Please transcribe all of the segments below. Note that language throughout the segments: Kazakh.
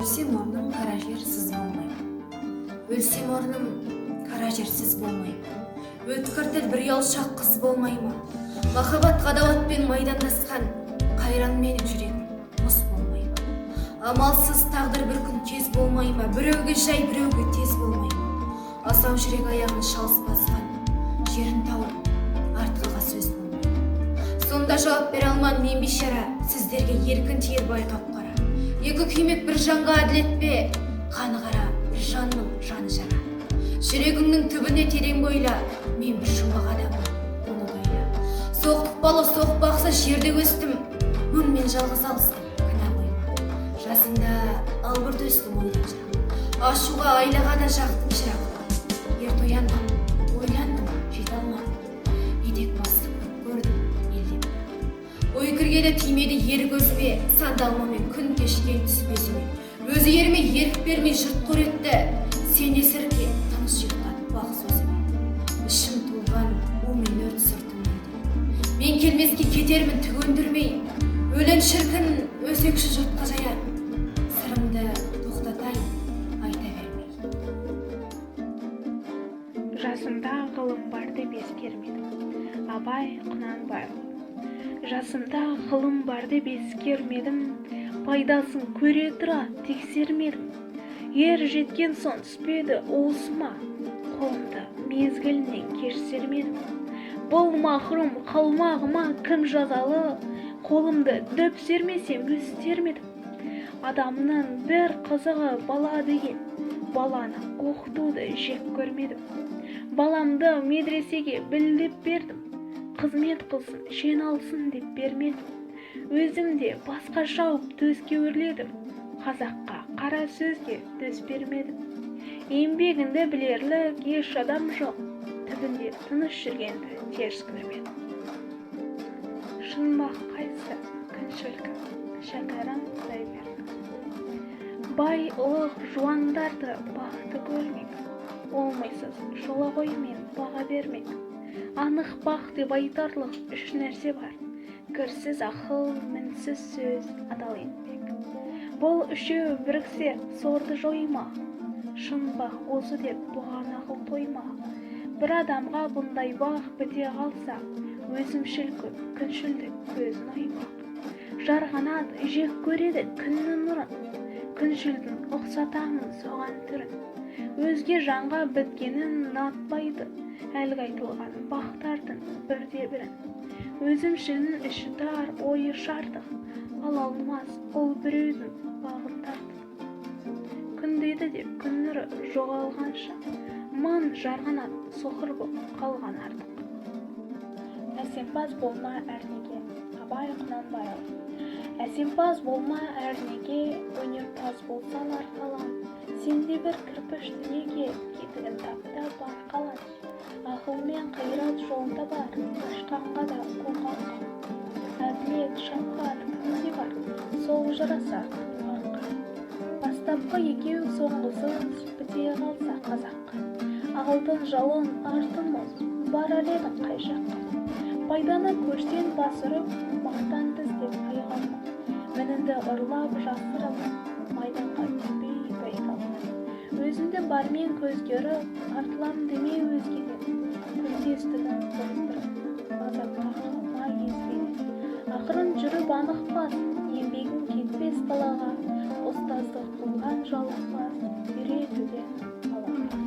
Өлсем орным қара жер сіз болмаймын. Өлсем орным қара жер сіз болмаймын. Өткір тіл бір ұялшақ қыз болмаймы? Махаббат қадауатпен майдандасқан қайран менің жүрегім мұз болмаймы? Амалсыз тағдыр бір күн тез болмаймы? Біреуге жай, біреуге тез болмаймы? Асау жүрек аяғын шалыс басқан жерін тауып артқыға сөз болмаймы? Сонда жауап бере алман мен бейшара, сіздерге еркін тиер байқап қара. Екі күймек бір жанға әділет пе? Қаны қара, бір жанның жаны жара. Жүрегіңнің түбіне терең бойла, мен бір жұмбақ адамым, оны да ойла. Соқтықпалы соқпақсыз жерде өстім, мұнымен жалғыз алыстым, кінә қойма. Жасымда албырт өстім ойдан жырым, ашуға айлаға да жақтым шырағым. Ерт ояндым, ойландым, жете алмадым, етек басып көрдім елден. Ой кіргені тимеді ер көзіме, сандалмамен күн кешкен түспесіме. Өзі ерме ерік бермей жұрт көретті, сен есірке тыныш ұйықтат бақ сөзіме. Ішім толған умен өрт сыртымдайды, мен келмеске кетермін түк өндірмей. Өлең шіркін өсекші жұртқа жаяр, сырымды тоқтатайын айта бермей. Жасымда ғылым бар деп ескермедім, Абай Құнанбайұлы. Жасымда ғылым бар деп ескермедім, пайдасын көре тұра тексермедім. Ер жеткен соң түспеді уысыма, қолымды мезгілінен кеш сермедім. Бұл махрұм қалмағыма кім жазалы, қолымды дөп сермесем өстермедім. Адамның бір қызығы бала деген, баланы оқытуды жек көрмедім. Баламды медресеге білдеп бердім, қызмет қылсын, шен алсын деп бермедім. Өзімде басқа шауып төске өрледім, қазаққа қара сөзге төс бермедім. Еңбегінді білерлік еш адам жоқ, түбінде тыныш жүргенді теріс көрмедім. Шынбақ қайсы күншілкім, шәкәрім Құдайберді. Бай ұлық жуандарды бақты көрмек, олмайсыз жола қоймен баға бермек. Анық бақ деп айтарлық үш нәрсе бар: кірсіз ақыл, мінсіз сөз, адал еңбек. Бұл үшеуі біріксе сорды жойма, шын бақ осы деп бұған ақыл тойма. Бір адамға бұндай бақ біте қалса, өзімшіл көп, күншілдік көзін аймақ. Жарғанат жек көреді күннің нұрын, күншілдің ұқсатамын соған түрін. Өзге жанға біткенін ұнатпайды, әлгі айтылған бақтардың бірде бірін. Өзімшілдің іші тар, ойы шартық, ала алмас ол біреудің бағын тартық. Күн дейді деп күн нұры жоғалғанша, ман жарғанат соқыр болып қалған артық. Әсемпаз болма әрнеге, Абай Құнанбайұлы. Әсемпаз болма әрнеге, өнерпаз болсалар талан. Сенде бір кірпіш дүниеге, кетігін тапта бар қалан. Ақылмен қайрат жолында бар, қашқанға да қорғанға. Әділет, шафқат кімде бар, сол жарасар туғанға. Бастапқы екеу соңғысы біте қалса қазаққа. Алтын жалын артын мұз, бар әледің қай жаққа. Пайданы көрсен басырып, мақтан тіздеп айғалма. Мінінді ұрлап жасырып, майданға түспей байқалма. Өзіңді бармен көзгеріп, артылам деме өзгеден. Күлтестігін тоқтырып, азапқа қалма езбеден. Ақырын жүріп анықпас, еңбегін кетпес далаға. Ұстаздық қылған жалықпас, үйретуден алаға.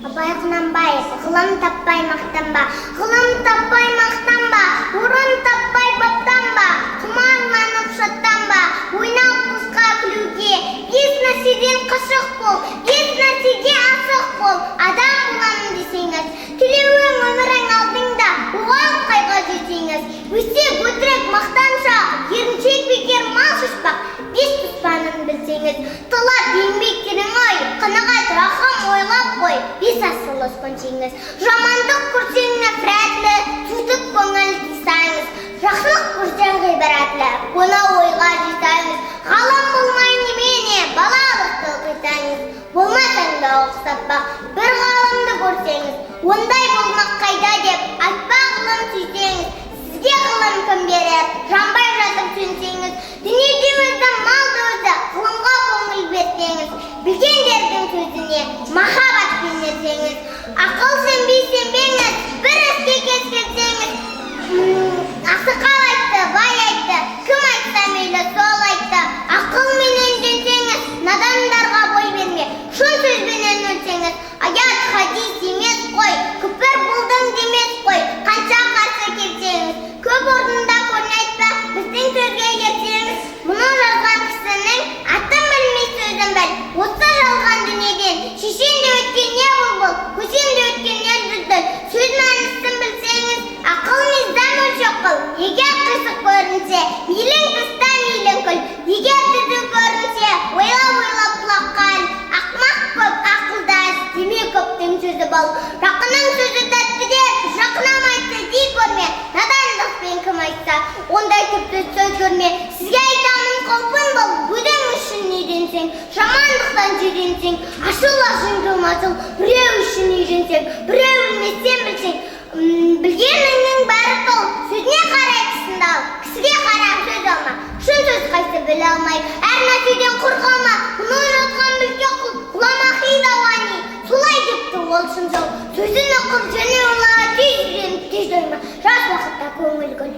Абай Құнанбаев, ғылым таппай мақтанба, ғылым таппай мақтанба, орын таппай баптанба, құмарланып шаттанба, ойнап құсқа күлуге, ес нәрседен қашық бол, ес нәрсеге асық бол. Адам боламын десеңіз, тілеуің өмірің алдыңда, оған қайға жетсеңіз. Өсек өтірік мақтаншақ, еріншек бекер мал шашпақ, бес тұспанын білсеңіз. Талап еңбектерің ой, қанағат рахым ойлап қой, бес асылы көнсеңіз. Жамандық көрсең нәпрәтлі, тұтып көңіл тастаңыз. Жақсылық көрсең ғибратлы, оны ойға жетіңіз. Ғалым болмай немене, балалықты оқитаңыз. Болмасаң да оқсатпақ, бір ғалымды көрсеңіз. Ондай болмақ қайда деп, айтпа ғылым сүйсеңіз. Сізге ғылым кім берер, жанбай жатып сүйсеңіз. Дүниеде өзі, малды өзі, ғылымға көңіл берсеңіз, білгендердің сөзіне махаббатпен ертеңіз. Ақыл сенбейсеңіз, бір іске келсеңіз, ақсақал айтты, бай айтты, кім айтса мейлі сол айтты. Ақылменен жөнсеңіз, надандарға бой берме, шын сөзбенен өлсеңіз, аят хадис емес қой, күпір болдың демес қой, қанша қарсы келсеңіз, көп орнында көрнетпе, біздің сөзге ертеңіз, мұны жазған кісінің атын білмей сөзін біл, осы жалған дүниеден, шешен де өткен не бұл, көсем де өткен ел бүзділ, сөз мәнісін білсеңіз, ақыл миздан өлшек қыл, егер қисық көрінсе, мейлің тыста мейлің күл, егер түзу көрінсе, ойлап құлаққа іл, ақымақ көп, ақылды аз, деме көптің сөзі бол, жақының сөзі тәтті деп, жақынамайды дей көрме, надандықпен кім айтса, ондай тіпті сөз көрме, сізге айтамын қаупін бол, өзің үшін үйренсең, жамандықтан жиренсең, ашыл жымасыл, біреу үшін үйренсең, біреу білмесен білсең, білгеніңнің бәрі тол, сөзіне қарай кісінді ал, кісіге қарап сөз алма, шын сөз қайсы біле алмай, әр нәрседен құр қалма, мұны ойлатқан білге құл, ғұламақи дауани, солай депті ол шын жол, сөзін оқып және олаға тез үйреніп тез дойма, жас уақытта көңіл көл.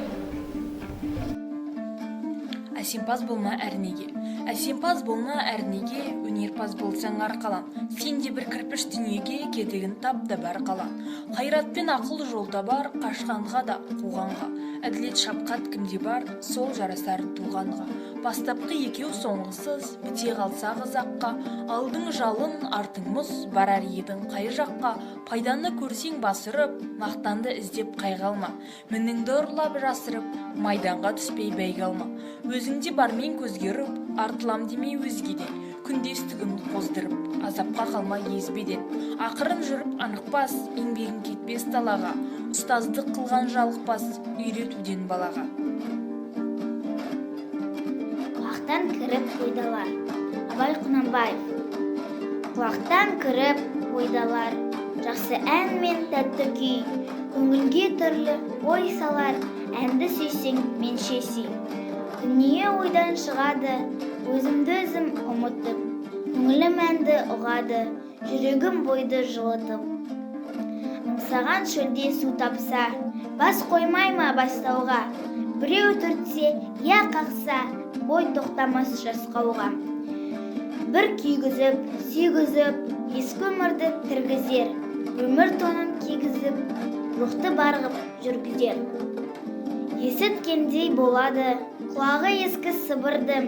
Әсемпаз болма әрнеге. Әсемпаз болма әрнеге, өнерпаз болсаң арқалан. Сен де бір кірпіш дүниеге, кетігін тап да бар қалан. Қайрат пен ақыл жолда бар, қашқанға да қуғанға. Әділет шапқат кімде бар, сол жарасар туғанға. Бастапқы екеу соңғысыз, біте қалса қызаққа. Алдың жалын, артың мұз, барар едің қай жаққа. Пайданы көрсең басырып, мақтанды іздеп қайғалма. Мініңді ұрлап жасырып, майданға түспей бәйгалма. Өзіңде бармен көзге ұрып, артылам демей өзгеден. Күндестігімді қоздырып, азапқа қалма езбеден. Ақырын жүріп анықпас, еңбегін кетпес талаға. Ұстаздық қылған жалықпас, үйретуден балаға. Құлақтан кіріп ойдалар. Абай Құнанбаев. Құлақтан кіріп ойдалар. Жақсы ән мен тәтті күй, көңілге түрлі ой салар. Әнді сүйсең менше сүй. Дүние ойдан шығады, өзімді өзім ұмытып. Көңілім әнді ұғады, жүрегім бойды жылытып. Аңсаған шөлде су тапса, бас қоймай ма бастауға? Біреу түртсе, я қақса, бой тоқтамас жасқауға. Бір күйгізіп, сүйгізіп, ескі өмірді тіргізер. Өмір тонын кигізіп, рухты барғып жүргізер. Есіткендей болады, құлағы ескі сыбырды,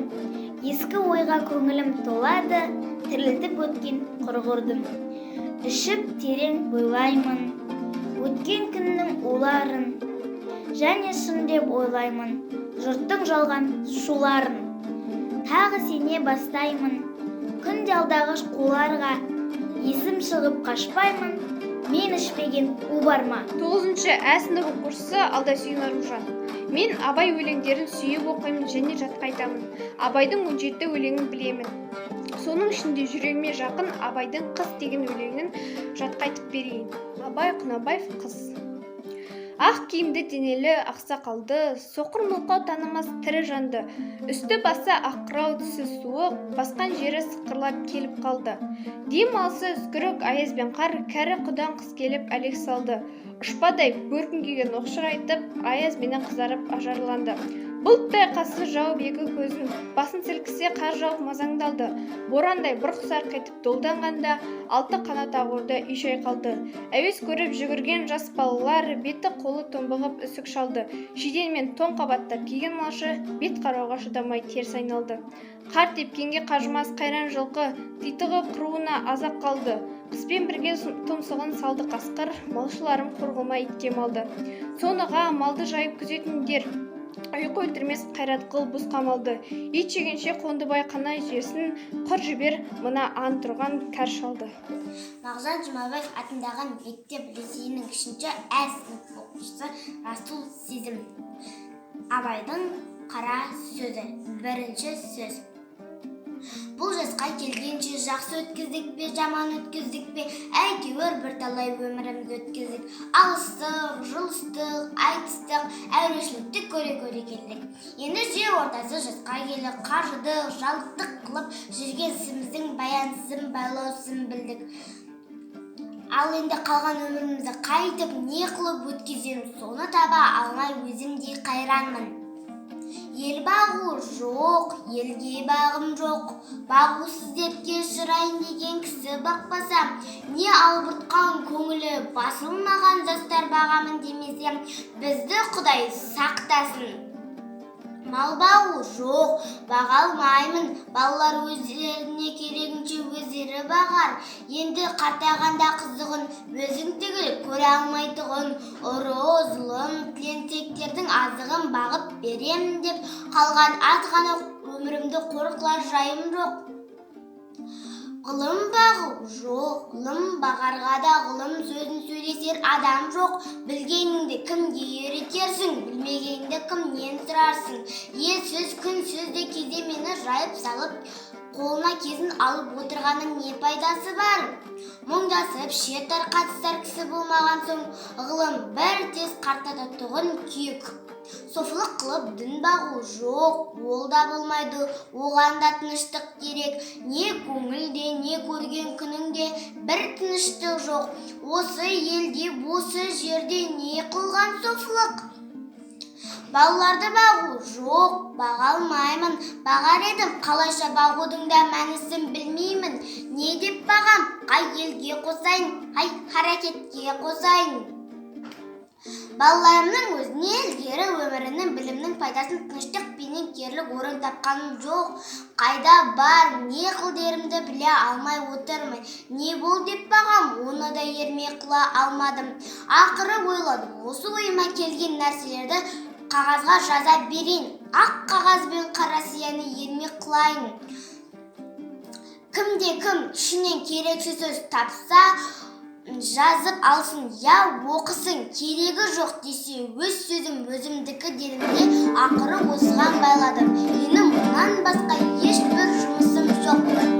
ескі ойға көңілім толады, тірілтіп өткен құрғырдым. Ішіп терең бойлаймын, өткен күннің уларын, және шын деп ойлаймын, жұрттың жалған шуларын. Тағы сене бастаймын, күнде алдағыш қуларға, есім шығып қашпаймын, мен ішпеген у бар ма? 9-шы Ә сыныбы оқушысы Алдасүйін Аружан. Мен Абай өлеңдерін сүйіп оқимын және жатқа айтамын. Абайдың 17 өлеңін білемін. Соның ішінде жүрегіме жақын Абайдың «Қыз» деген өлеңін жатқа айтып берейін. Абай Құнанбаев «Қыз». Ақ киімді денелі, ақсақалды, соқыр мылқау танымас тірі жанды. Үсті басы аққырау, түсі суық, басқан жері сықырлап келіп қалды. Дем алысы үскірік, аяз бен қар, кәрі құдан қыз келіп әлек салды. Ұшпадай бөркін киген оқшыр айтып, аяз менен қызарып ажарланды. Бұлттай қасы жауып екі көзін, басын сілкісе қар жауып мазаңдалды. Борандай бұрқ-сарқ етіп долданғанда, алты қанат ағорда үй шайқалды. Әуес көріп жүгірген жас балалар, беті қолы томбығып үсік шалды. Шиденмен тон қабаттап киген малшы бет қарауға шыдамай теріс айналды. Қар тепкенге қажымас қайран жылқы, титығы қыруына азап қалды. Қыспен бірге тұмсығын салды қасқыр, малшыларым қорғылмай итке малды. Соныға малды жайып күзетіндер, ұйқы өлтірмес қайрат қыл бұз қамалды. Ит жегенше Қондыбай қанай жесін, құр жібер мына ан тұрған кәр шалды. Мағжан Жұмабаев атындағы мектеп лицейінің 3-ші Ә сынып оқушысы Расул Сезім. Абайдың қара сөзі. Бірінші сөз. Бұл жасқа келгенше жақсы өткіздік пе, жаман өткіздік пе, әйтеуір бірталай өмірімізді өткіздік. Алыстық, жылыстық, айтыстық, әурешілікті көре келдік. Енді жер ортасы жасқа келіп, қажыдық, жалықтық қылып жүрген ісіміздің баянсызын, байлаусызын білдік. Ал енді қалған өмірімізді қайтып не қылып өткіземіз, соны таба алмай өзімдей қайранмын. Ел бағу жоқ, елге бағым жоқ. Бағусыз деп кешірайын деген кісі бақпасам, не албыртқан көңілі басылмаған жастар бағамын демесем, бізді Құдай сақтасын. Мал бағу жоқ, баға алмаймын, балалар өздеріне керегінше өздері бағар. Енді қартайғанда қызығын өзің түгіл көре алмайтұғын, ұры, зұлым, тіленсектердің азығын бағып берем деп қалған аз ғана өмірімді қорқылар жайым жоқ. Ғылым бағу жоқ, ғылым бағарға да ғылым сөзін сөйлесер адам жоқ. Білгеніңді кімге үйретерсің, білмегеніңді кімнен сұрарсың. Елсіз, күнсіз де кезде мені жайып салып, қолына кезін алып отырғанның не пайдасы бар? Мұңдасып, шер тарқатыстар кісі болмаған соң, ғылым бір тез қартататұғын күйік. Софылық қылып дін бағу жоқ, ол да болмайды, оған да тыныштық керек. Не көңілде, не көрген күніңде бір тыныштық жоқ. Осы елде, осы жерде не қылған софылық? Балаларды бағу жоқ, баға алмаймын, бағар едім, қалайша бағудың да мәнісін білмеймін. Не деп бағам, қай елге қосайын, қай харакетке қосайын? Балаларымның өзіне ілгері өмірінің білімнің пайдасын тыныштықпенен керлік орын тапқаным жоқ. Қайда бар, не қылдерімді біле алмай отырмын. Не бол деп бағам, оны да ермей қыла алмадым. Ақыры ойладым, осы ойыма келген нәрселерді қағазға жаза берейін. Ақ қағаз бен қара сияны ермей қылайын. Кімде-кім ішінен керексіз сөз тапса, жазып алсын, я оқысын, керегі жоқ десе, өз сөзім өзімдікі дедімде, ақыры осыған байладым. Менің мұнан басқа ешбір жұмысым жоқ.